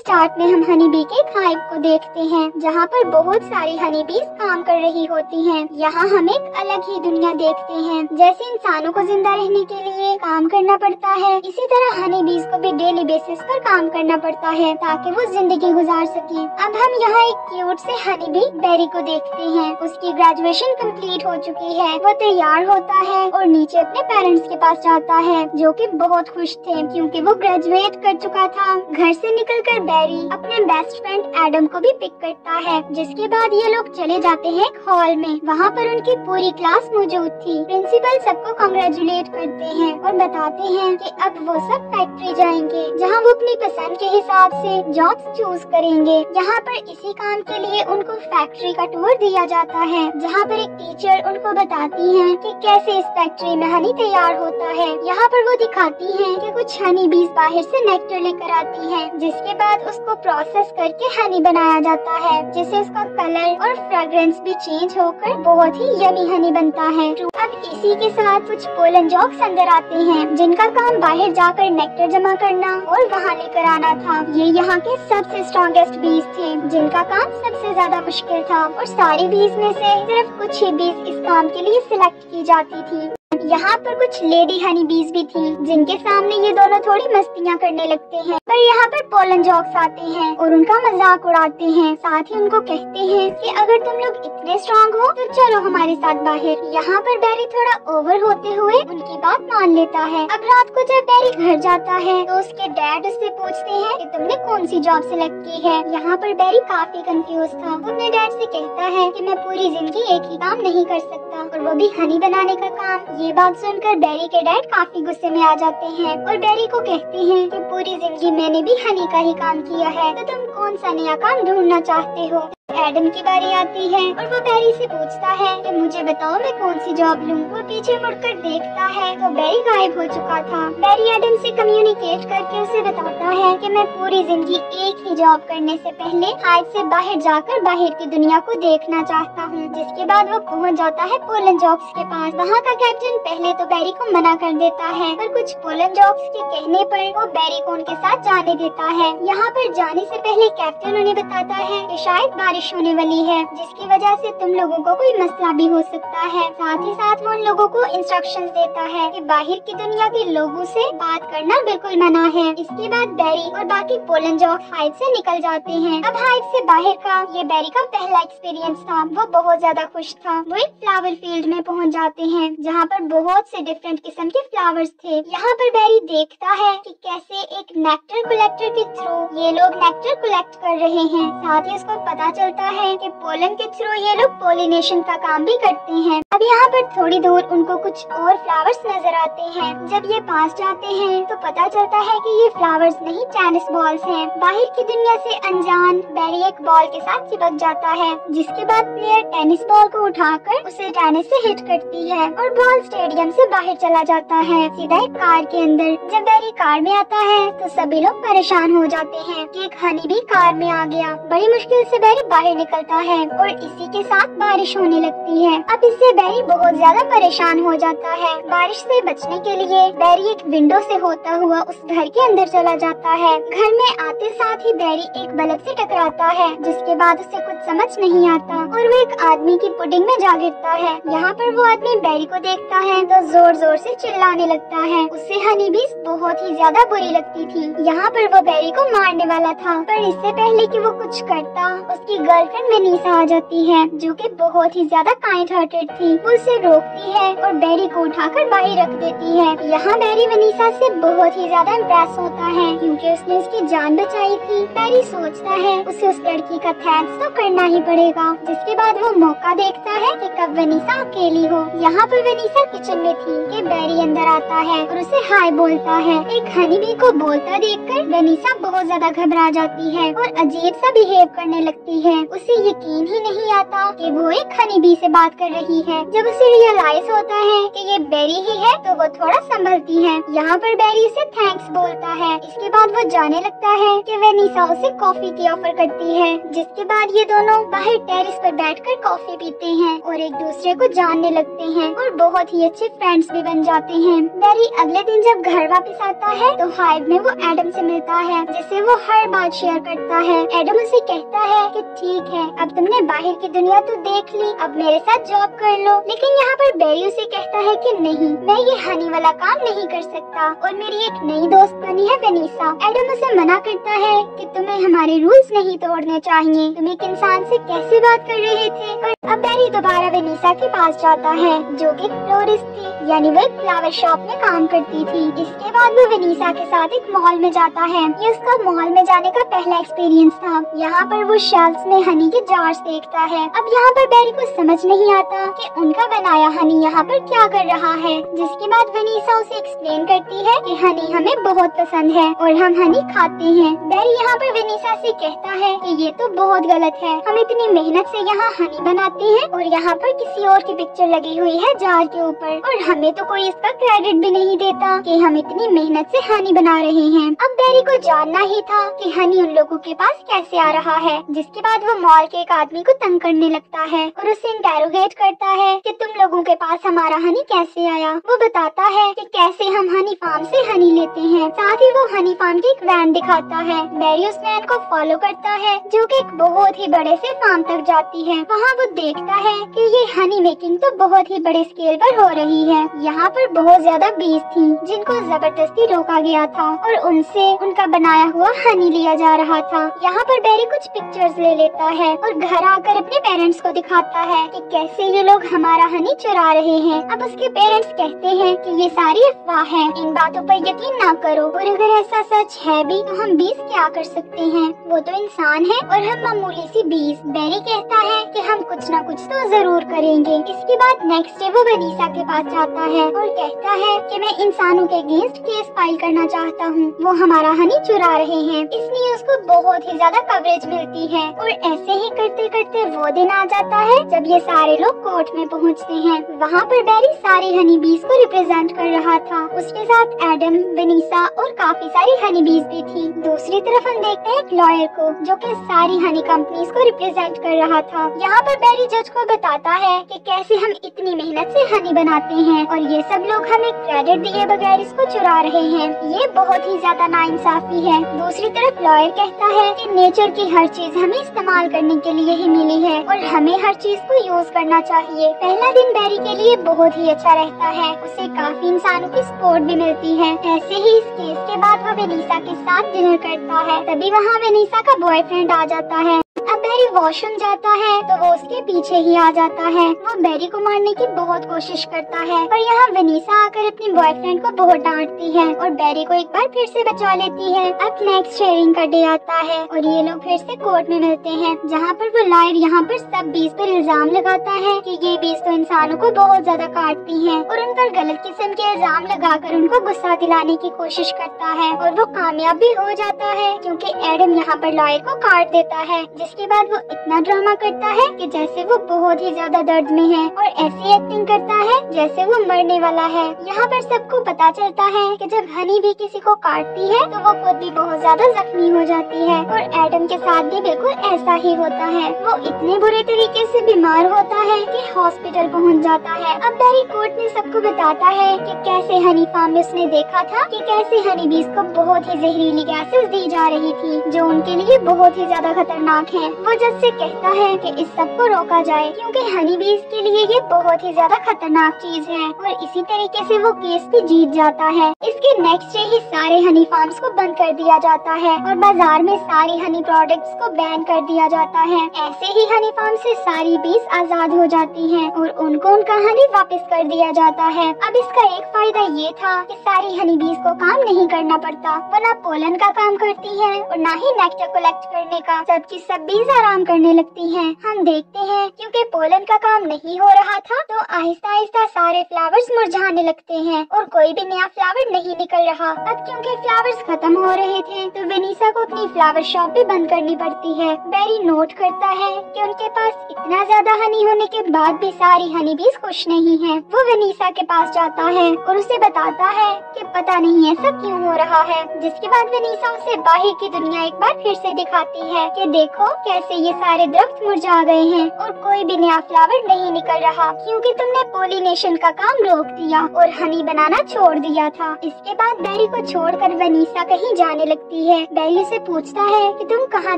Start में हम honey bee के एक हाइव को देखते हैं जहाँ पर बहुत सारी हनी बीज काम कर रही होती हैं। यहाँ हम एक अलग ही दुनिया देखते हैं। जैसे इंसानों को जिंदा रहने के लिए काम करना पड़ता है, इसी तरह हनी बीज को भी डेली बेसिस पर काम करना पड़ता है ताकि वो जिंदगी गुजार सके। अब हम यहाँ एक क्यूट से हनी बी बेरी को देखते हैं। उसकी ग्रेजुएशन कंप्लीट हो चुकी है, वो तैयार होता है और नीचे अपने पेरेंट्स के पास जाता है जो कि बहुत खुश थे क्योंकि वो ग्रेजुएट कर चुका था। घर से निकलकर बेरी अपने बेस्ट फ्रेंड एडम को भी पिक करता है, जिसके बाद ये लोग चले जाते हैं एक हॉल में। वहाँ पर उनकी पूरी क्लास मौजूद थी। प्रिंसिपल सबको कांग्रेचुलेट करते हैं और बताते हैं कि अब वो सब फैक्ट्री जाएंगे जहाँ वो अपनी पसंद के हिसाब से जॉब्स चूज करेंगे। यहाँ पर इसी काम के लिए उनको फैक्ट्री का टूर दिया जाता है जहाँ पर एक टीचर उनको बताती है कि कैसे इस फैक्ट्री में हनी तैयार होता है। यहाँ पर वो दिखाती है कि कुछ हनी बीज बाहर से नेक्टर लेकर आती है, जिसके बाद उसको प्रोसेस करके हनी बनाया जाता है, जिससे उसका कलर और फ्रेग्रेंस भी चेंज होकर बहुत ही यमी हनी बनता है। अब इसी के साथ कुछ पोलन जॉब्स अंदर आते हैं जिनका काम बाहर जाकर नेक्टर जमा करना और वहाँ लेकर आना था। ये यहाँ के सबसे स्ट्रॉन्गेस्ट बीज थे जिनका काम सबसे ज्यादा मुश्किल था और सारी बीज में से सिर्फ कुछ ही बीज इस काम के लिए सिलेक्ट की जाती थी। यहाँ पर कुछ लेडी हनी बीज भी थी जिनके सामने ये दोनों थोड़ी मस्तियाँ करने लगते हैं, पर यहाँ पर पोलन जॉक्स आते हैं और उनका मजाक उड़ाते हैं। साथ ही उनको कहते हैं कि अगर तुम लोग इतने स्ट्रॉन्ग हो तो चलो हमारे साथ बाहर। यहाँ पर बेरी थोड़ा ओवर होते हुए उनकी बात मान लेता है। अब रात को जब बेरी घर जाता है तो उसके डैड उससे पूछते हैं कि तुमने कौन सी जॉब सिलेक्ट की है। यहाँ पर बेरी काफी कंफ्यूज था। अपने डैड से कहता है कि मैं पूरी जिंदगी एक ही काम नहीं कर सकता और वो भी हनी बनाने का काम। ये बात सुनकर बेरी के डैड काफी गुस्से में आ जाते हैं और बेरी को कहते हैं कि पूरी जिंदगी मैंने भी हनी का ही काम किया है, तो तुम कौन सा नया काम ढूंढना चाहते हो। एडम की बारी आती है और वो बेरी से पूछता है कि मुझे बताओ मैं कौन सी जॉब लूं। वो पीछे मुड़कर देखता है तो बेरी गायब हो चुका था। बेरी एडम से कम्युनिकेट करके उसे बताता है कि मैं पूरी जिंदगी एक ही जॉब करने से पहले हाइव से बाहर जाकर बाहर की दुनिया को देखना चाहता हूँ। जिसके बाद वो पहुँच जाता है पोलन जॉब्स के पास। वहाँ का कैप्टन पहले तो बेरी को मना कर देता है, पर कुछ पोलन जॉब्स के कहने पर वो बेरी को उनके साथ जाने देता है। यहाँ पर जाने से पहले कैप्टन उन्हें बताता है कि शायद बारिश होने वाली है, जिसकी वजह से तुम लोगों को कोई मसला भी हो सकता है। साथ ही साथ वो उन लोगों को इंस्ट्रक्शंस देता है कि बाहर की दुनिया के लोगों से बात करना बिल्कुल मना है। इसके बाद बेरी और बाकी पोलन जॉक्स हाइव से निकल जाते हैं। अब हाइव से बाहर का ये बेरी का पहला एक्सपीरियंस था। वो बहुत ज्यादा खुश था। वो एक फ्लावर फील्ड में पहुँच जाते हैं जहाँ पर बहुत से डिफरेंट किस्म के फ्लावर्स थे। यहाँ पर बेरी देखता है कि कैसे एक नेक्टर कलेक्टर के थ्रू ये लोग नेक्टर कलेक्ट कर रहे हैं। साथ ही उसको पता चलता है कि पोलन के थ्रू ये लोग पोलिनेशन का काम भी करते हैं। अब यहाँ पर थोड़ी दूर उनको कुछ और फ्लावर्स नजर आते हैं। जब ये पास जाते हैं तो पता चलता है कि ये फ्लावर्स नहीं टेनिस बॉल्स हैं। बाहर की दुनिया से अनजान बेरी एक बॉल के साथ चिपक जाता है, जिसके बाद प्लेयर टेनिस बॉल को उठाकर उसे टेनिस से हिट करती है और बॉल स्टेडियम से बाहर चला जाता है सीधा एक कार के अंदर। जब बेरी कार में आता है तो सभी लोग परेशान हो जाते हैं कि एक हनी भी कार में आ गया। बड़ी मुश्किल से बेरी बाहर निकलता है और इसी के साथ बारिश होने लगती है। अब इससे बेरी बहुत ज्यादा परेशान हो जाता है। बारिश से बचने के लिए बेरी एक विंडो से होता हुआ उस घर के अंदर चला जाता है। घर में आते साथ ही बेरी एक बल्ब से टकराता है, जिसके बाद उसे कुछ समझ नहीं आता और वो एक आदमी की पुडिंग में जा गिरता है। यहाँ पर वो आदमी बेरी को देखता है तो जोर जोर से चिल्लाने लगता है। उससे हनी भी बहुत ही ज्यादा बुरी लगती थी। यहाँ पर वो बेरी को मारने वाला था, पर इससे पहले कि वो कुछ करता उसकी गर्लफ्रेंड वेनिसा आ जाती है जो कि बहुत ही ज्यादा काइंड हार्टेड थी। वो उसे रोकती है और बेरी को उठाकर बाहर रख देती है। यहाँ बेरी वेनिसा से बहुत ही ज्यादा इम्प्रेस होता है क्योंकि उसने उसकी जान बचाई थी। बेरी सोचता है उसे उस लड़की का थैंक्स तो करना ही पड़ेगा। जिसके बाद वो मौका देखता है कि कब वेनिसा अकेली हो। यहाँ पर वेनिसा किचन में थी कि बेरी अंदर आता है और उसे हाय बोलता है। एक हनी बी को बोलता देखकर वेनिसा बहुत ज्यादा घबरा जाती है और अजीब सा बिहेव करने लगती है। है। उसे यकीन ही नहीं आता कि वो एक हनी बी से बात कर रही है। जब उसे रियलाइज होता है कि ये बेरी ही है तो वो थोड़ा संभलती है। यहाँ पर बेरी उसे थैंक्स बोलता है। इसके बाद वो जाने लगता है कि वेनिसा उसे कॉफी की ऑफर करती है, जिसके बाद ये दोनों बाहर टेरेस पर बैठकर कॉफी पीते हैं और एक दूसरे को जानने लगते हैं और बहुत ही अच्छे फ्रेंड्स भी बन जाते हैं। बेरी अगले दिन जब घर वापस आता है तो हाइव में वो एडम से मिलता है, जिससे वो हर बात शेयर करता है। एडम उसे कहता है कि ठीक है, अब तुमने बाहर की दुनिया तो देख ली, अब मेरे साथ जॉब कर लो। लेकिन यहाँ पर बेरी उसे कहता है कि नहीं, मैं ये हनी वाला काम नहीं कर सकता और मेरी एक नई दोस्त बनी है वेनिसा। एडम उसे मना करता है कि तुम्हें हमारे रूल्स नहीं तोड़ने चाहिए, तुम एक इंसान से कैसे बात कर रहे थे। पर अब बेरी दोबारा वेनिसा के पास जाता है, जो कि फ्लोरिस्ट थी, यानी वो एक फ्लावर शॉप में काम करती थी। इसके बाद वो वेनिसा के साथ एक मॉल में जाता है। ये उसका मॉल में जाने का पहला एक्सपीरियंस था। यहाँ पर वो शेल्फ्स में हनी के जार्स देखता है। अब यहाँ पर बेरी को समझ नहीं आता कि उनका बनाया हनी यहाँ पर क्या कर रहा है, जिसके बाद वेनिसा उसे एक्सप्लेन करती है कि हनी हमें बहुत पसंद है और हम हनी खाते हैं। बेरी यहाँ पर वेनिसा से कहता है कि ये तो बहुत गलत है, हम इतनी मेहनत से यहाँ हनी बनाते हैं और यहाँ पर किसी और की पिक्चर लगी हुई है जार के ऊपर और हमें तो कोई इसका क्रेडिट भी नहीं देता कि हम इतनी मेहनत से हनी बना रहे हैं। अब बेरी को जानना ही था कि हनी उन लोगों के पास कैसे आ रहा है, जिसके बाद वो मॉल के एक आदमी को तंग करने लगता है और उसे इंटेरोगेट करता है कि तुम लोगों के पास हमारा हनी कैसे आया। वो बताता है कि कैसे हम हनी फार्म से हनी लेते हैं, साथ ही वो हनी फार्म की एक वैन दिखाता है। बेरी उस वैन को फॉलो करता है जो कि एक बहुत ही बड़े से फार्म तक जाती है। वहाँ वो देखता है कि ये हनी मेकिंग तो बहुत ही बड़े स्केल पर हो रही है। यहाँ पर बहुत ज्यादा बीज थी जिनको जबरदस्ती रोका गया था और उनसे उनका बनाया हुआ हनी लिया जा रहा था। यहाँ पर बेरी कुछ पिक्चर्स ले लेता है और घर आकर अपने पेरेंट्स को दिखाता है कि कैसे ये लोग हमारा हनी चुरा रहे हैं। अब उसके पेरेंट्स कहते हैं कि ये सारी अफवाह है, इन बातों पर यकीन ना करो, और अगर ऐसा सच है भी तो हम बीज क्या कर सकते हैं, वो तो इंसान है और हम मामूली सी बीज। बेरी कहता है कि हम कुछ ना कुछ तो जरूर करेंगे। इसके बाद नेक्स्ट डे वो वेनिसा के पास जाता है और कहता है कि मैं इंसानों के अगेंस्ट केस फाइल करना चाहता हूँ, वो हमारा हनी चुरा रहे हैं। इस न्यूज को बहुत ही ज्यादा कवरेज मिलती है और ऐसे ही करते करते वो दिन आ जाता है जब ये सारे लोग कोर्ट में पहुँचते हैं। वहाँ पर बेरी सारी हनी बीज को रिप्रेजेंट कर रहा था। उसके साथ एडम, वेनिसा और काफी सारी हनी बीज भी थी। दूसरी तरफ हम देखते हैं एक लॉयर को जो कि सारी हनी कंपनीज को रिप्रेजेंट कर रहा था। यहाँ पर बेरी जज को बताता है कि कैसे हम इतनी मेहनत से हनी बनाते हैं और ये सब लोग हमें क्रेडिट दिए बगैर इसको चुरा रहे हैं। ये बहुत ही ज्यादा नाइंसाफी है। दूसरी तरफ लॉयर कहता है कि नेचर की हर चीज हमें इस्तेमाल करने के लिए ही मिली है और हमें हर चीज को यूज करना चाहिए। पहला दिन बेरी के लिए बहुत ही अच्छा रहता है, उसे काफी इंसानों की सपोर्ट भी मिलती है। ऐसे ही इस केस के बाद वो वेनिसा के साथ डिनर करता है। तभी वहाँ वेनिसा का बॉयफ्रेंड आ जाता है। अब बेरी वॉशरूम जाता है तो वो उसके पीछे ही आ जाता है। वो बेरी को मारने की बहुत कोशिश करता है, पर यहाँ वेनिसा आकर अपने बॉयफ्रेंड को बहुत डांटती है और बेरी को एक बार फिर से बचा लेती है। अब नेक्स्ट शेयरिंग का डे आता है और ये लोग फिर से कोर्ट में मिलते हैं, जहाँ पर वो लॉयर यहाँ पर सब बीज पर इल्जाम लगाता है कि ये बीज तो इंसानों को बहुत ज्यादा काटती हैं और उन पर गलत किस्म के इल्जाम लगाकर उनको गुस्सा दिलाने की कोशिश करता है और वो कामयाब भी हो जाता है क्योंकि एडम यहाँ पर लॉयर को काट देता है। जिसके बाद वो इतना ड्रामा करता है कि जैसे वो बहुत ही ज्यादा दर्द में है और ऐसी एक्टिंग करता है जैसे वो मरने वाला है। यहाँ पर सबको पता चलता है कि जब हनी भी किसी को काटती है तो वो खुद भी बहुत ज्यादा जख्मी हो जाती है और एडम के साथ भी बिल्कुल ऐसा ही होता है। वो इतने बुरे तरीके से बीमार होता है कि हॉस्पिटल पहुँच जाता है। अब बेरी कोर्ट में सबको बताता है कि कैसे हनी फार्म में उसने देखा था कि कैसे हनी बीज को बहुत ही जहरीली गैसेस दी जा रही थी जो उनके लिए बहुत ही ज्यादा खतरनाक है। वो जज से कहता है कि इस सब को रोका जाए क्योंकि हनी बीज के लिए ये बहुत ही ज्यादा खतरनाक चीज है और इसी तरीके से वो केस भी जीत जाता है। इसके नेक्स्ट डे ही सारे हनी फार्म्स को बंद कर दिया जाता है और बाजार में सारी हनी प्रोडक्ट्स को बैन कर दिया जाता है। ऐसे ही हनी फार्म से सारी बीज आजाद हो जाती हैं और उनको उनका हनी वापस कर दिया जाता है। अब इसका एक फायदा ये था कि सारी हनी बीज को काम नहीं करना पड़ता, वो ना पोलन का काम करती है और ना ही नेक्टर कलेक्ट करने का, सबकी सब बीज तेज आराम करने लगती हैं। हम देखते हैं क्योंकि पोलन का काम नहीं हो रहा था तो आहिस्ता आहिस्ता सारे फ्लावर्स मुरझाने लगते हैं और कोई भी नया फ्लावर नहीं निकल रहा। अब क्योंकि फ्लावर्स खत्म हो रहे थे तो वेनिसा को अपनी फ्लावर शॉप भी बंद करनी पड़ती है। बेरी नोट करता है कि उनके पास इतना ज्यादा हनी होने के बाद भी सारी हनी बीज खुश नहीं है। वो वेनिसा के पास जाता है और उसे बताता है कि पता नहीं ऐसा क्यों हो रहा है, जिसके बाद वेनिसा उसे बाहर की दुनिया एक बार फिर से दिखाती है कि देखो कैसे ये सारे दरख्त मुरझा गए हैं और कोई भी नया फ्लावर नहीं निकल रहा क्योंकि तुमने पोलिनेशन का काम रोक दिया और हनी बनाना छोड़ दिया था। इसके बाद बेरी को छोड़कर वेनिसा कहीं जाने लगती है। बेरी से पूछता है कि तुम कहाँ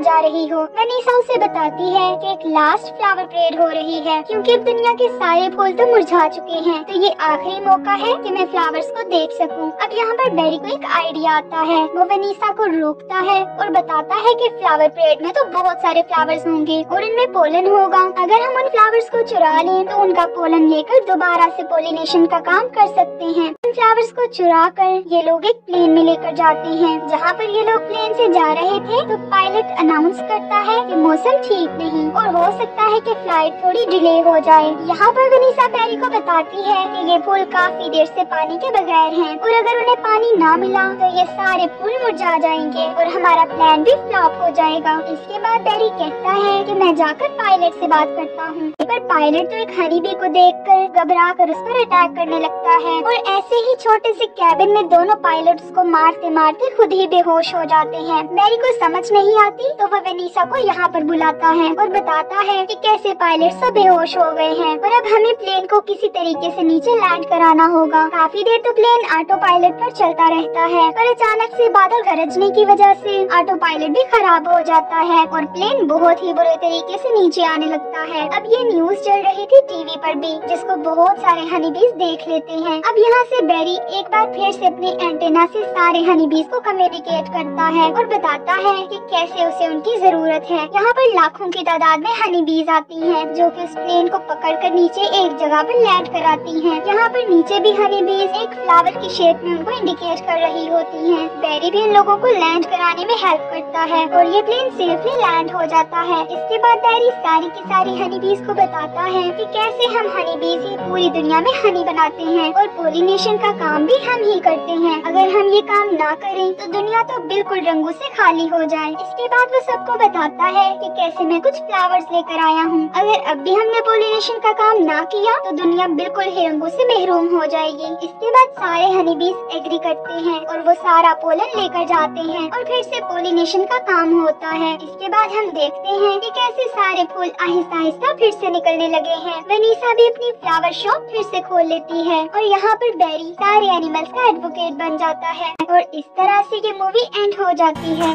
जा रही हो। वेनिसा उसे बताती है कि एक लास्ट फ्लावर परेड हो रही है क्योंकि अब दुनिया के सारे फूल तो मुरझा चुके हैं तो ये आखिरी मौका है कि मैं फ्लावर्स को देख सकूं। अब यहाँ पर बेरी को एक आइडिया आता है। वो वेनिसा को रोकता है और बताता है कि फ्लावर परेड में तो बहुत सारे फ्लावर्स होंगे और इनमें पोलन होगा। अगर हम उन फ्लावर्स को चुरा लें तो उनका पोलन लेकर दोबारा से पोलिनेशन का काम कर सकते हैं। उन फ्लावर्स को चुरा कर ये लोग एक प्लेन में लेकर जाते हैं। जहाँ पर ये लोग प्लेन से जा रहे थे तो पायलट अनाउंस करता है कि मौसम ठीक नहीं और हो सकता है कि फ्लाइट थोड़ी डिले हो जाए। यहाँ पर वेनिसा बेरी को बताती है कि ये फूल काफी देर से पानी के बगैर हैं और अगर उन्हें पानी ना मिला तो ये सारे फूल मुरझा जाएंगे और हमारा प्लान भी फ्लॉप हो जाएगा। इसके बाद बेरी कहता है कि मैं जाकर पायलट से बात करता हूँ। पर पायलट तो एक हनी बी को देखकर घबरा कर उस पर अटैक करने लगता है और ऐसे ही छोटे से कैबिन में दोनों पायलट्स को मारते मारते खुद ही बेहोश हो जाते हैं। बेरी को समझ नहीं आती तो वह वेनिसा को यहाँ पर बुलाता है और बताता है कि कैसे पायलट सब बेहोश हो गए हैं और अब हमें प्लेन को किसी तरीके से नीचे लैंड कराना होगा। काफी देर तो प्लेन ऑटो पायलट पर चलता रहता है पर अचानक से बादल गरजने की वजह से ऑटो पायलट भी खराब हो जाता है और प्लेन बहुत ही बुरे तरीके से नीचे आने लगता है। अब ये न्यूज चल रही थी टीवी पर भी जिसको बहुत सारे हनी बीज देख लेते हैं। अब यहाँ से बेरी एक बार फिर से अपने एंटेना से सारे हनी बीज को कम्युनिकेट करता है और बताता है कि कैसे उसे उनकी जरूरत है। यहाँ पर लाखों की तादाद में हनी बीज आती हैं जो कि उस प्लेन को पकड़कर नीचे एक जगह पर लैंड कराती हैं। यहाँ पर नीचे भी हनी बीज एक फ्लावर की शेप में उनको इंडिकेट कर रही होती हैं। बेरी भी इन लोगों को लैंड कराने में हेल्प करता है और ये प्लेन सेफली लैंड हो जाता है। इसके बाद बेरी सारी की सारी हनी बीज को बताता है कि कैसे हम हनी बीज ही पूरी दुनिया में हनी बनाते हैं और पोलिनेशन का काम भी हम ही करते हैं। अगर हम ये काम ना करें तो दुनिया तो बिल्कुल रंगों से खाली हो जाए। इसके बाद वो सबको बताता है कि कैसे मैं कुछ फ्लावर्स लेकर आया हूँ। अगर अब भी हमने पोलिनेशन का काम ना किया तो दुनिया बिल्कुल ही रंगों से महरूम हो जाएगी। इसके बाद सारे हनी बीज एग्री करते हैं और वो सारा पोलन लेकर जाते हैं और फिर से पोलिनेशन का काम होता है। इसके बाद हम देखते हैं कि कैसे सारे फूल आहिस्ता आहिस्ता फिर से निकलने लगे हैं। वेनिसा भी अपनी फ्लावर शॉप फिर से खोल लेती है और यहाँ पर बेरी सारे एनिमल्स का एडवोकेट बन जाता है और इस तरह से ये मूवी एंड हो जाती है।